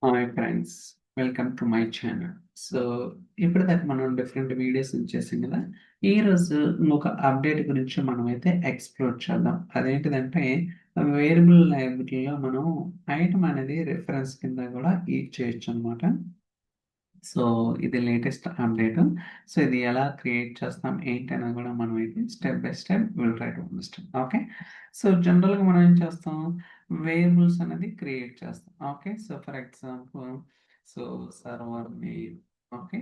Hi friends, welcome to my channel. So ఇప్పటిదాకా మనం different videos చేసాం కదా. ఈరోజు ఇంకొక అప్డేట్ గురించి మనమైతే ఎక్స్ప్లోర్ చేద్దాం. అదేంటిదంటే వేరియబుల్ లైబ్రరీలో మనం ఐటమ్ అనేది రిఫరెన్స్ కింద కూడా యూజ్ చేయొచ్చు అనమాట. సో ఇది లేటెస్ట్ అప్డేట్. సో ఇది ఎలా క్రియేట్ చేస్తాం ఏంటి అనేది కూడా మనం అయితే step by step will try to understand. Okay, so జనరల్గా మనం ఏం చేస్తాం, వేరియబుల్స్ అనేది క్రియేట్ చేస్తాం. Okay, so for example so server name. Okay,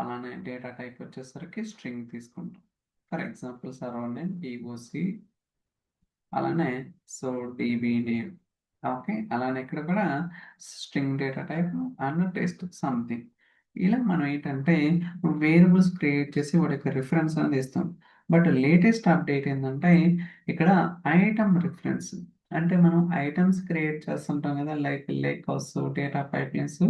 అలానే డేటా టైప్ వచ్చేసరికి స్ట్రింగ్ తీసుకుంటాం. For example server name doc, అలానే సో డిబి నేమ్. ఓకే, అలానే ఇక్కడ కూడా string data type and test something. ఇలా మనం ఏంటంటే వేరియబుల్స్ క్రియేట్ చేసి వాటి యొక్క రిఫరెన్స్ అనేది ఇస్తాం. బట్ లేటెస్ట్ అప్డేట్ ఏంటంటే ఇక్కడ ఐటమ్ రిఫరెన్స్, అంటే మనం ఐటమ్స్ క్రియేట్ చేస్తుంటాం కదా, లైక్ లేకౌస్ డేటా పైప్లైన్స్.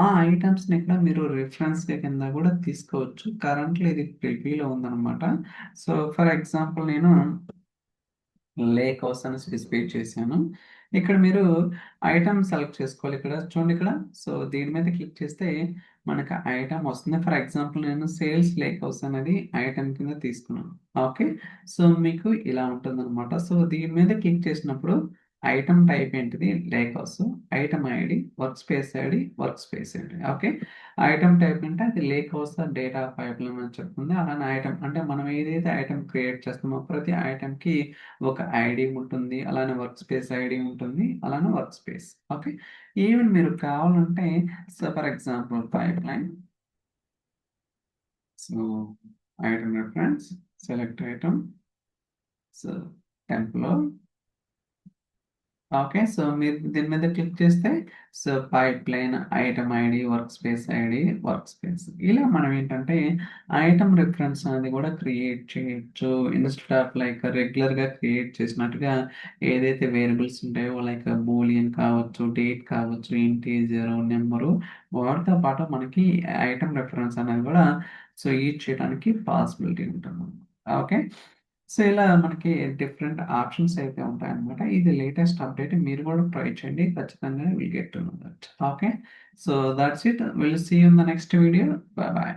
ఆ ఐటమ్స్ని ఇక్కడ మీరు రిఫరెన్స్ కింద కూడా తీసుకోవచ్చు. కరెంట్లీ ఇది ప్రివ్యూలో ఉందన్నమాట. సో ఫర్ ఎగ్జాంపుల్ నేను లేక్ హౌస్ అని స్పెసిఫై చేశాను. ఇక్కడ మీరు ఐటమ్ సెలెక్ట్ చేసుకోవాలి. ఇక్కడ చూడండి, ఇక్కడ సో దీని మీద క్లిక్ చేస్తే మనకు ఐటమ్ వస్తుంది. ఫర్ ఎగ్జాంపుల్ నేను సేల్స్ లేక్ హౌస్ అనేది ఐటమ్ కింద తీసుకున్నాను. ఓకే, సో మీకు ఇలా ఉంటుంది అనమాట. సో దీని మీద క్లిక్ చేసినప్పుడు ఐటమ్ టైప్ ఏంటిది lake house, item ID, work space ID. Okay, item type అంటే అది లేక్ హౌస్ డేటా పైప్లైన్ అని చెప్తుంది. అలానే ఐటమ్ అంటే మనం ఏదైతే ఐటమ్ క్రియేట్ చేస్తామో ప్రతి ఐటమ్కి ఒక ఐడి ఉంటుంది, అలానే వర్క్ స్పేస్ ఐడి ఉంటుంది, అలానే వర్క్ స్పేస్. ఓకే, ఈవెన్ మీరు కావాలంటే so for example pipeline, so item reference, select item, so టెంప్లో. ఓకే, సో మీరు దీని మీద క్లిక్ చేస్తే so pipeline, item ID, workspace, ఇలా మనం ఏంటంటే ఐటమ్ రిఫరెన్స్ అనేది కూడా క్రియేట్ చేయొచ్చు. ఇన్స్టెడ్ ఆఫ్ లైక్ రెగ్యులర్గా క్రియేట్ చేసినట్టుగా ఏదైతే వేరియబుల్స్ ఉంటాయో లైక్ బూలియన్ కావచ్చు, డేట్ కావచ్చు, ఇంటీజర్, నెంబరు, వాటితో పాటు మనకి ఐటమ్ రిఫరెన్స్ అనేది కూడా సో యూజ్ చేయడానికి పాసిబిలిటీ ఉంటుంది. ఓకే, సో ఇలా మనకి డిఫరెంట్ ఆప్షన్స్ అయితే ఉంటాయన్నమాట. ఇది లేటెస్ట్ అప్డేట్, మీరు కూడా ట్రై చేయండి, ఖచ్చితంగా will get to know that. Okay, so that's it, will see you in the next video. Bye bye.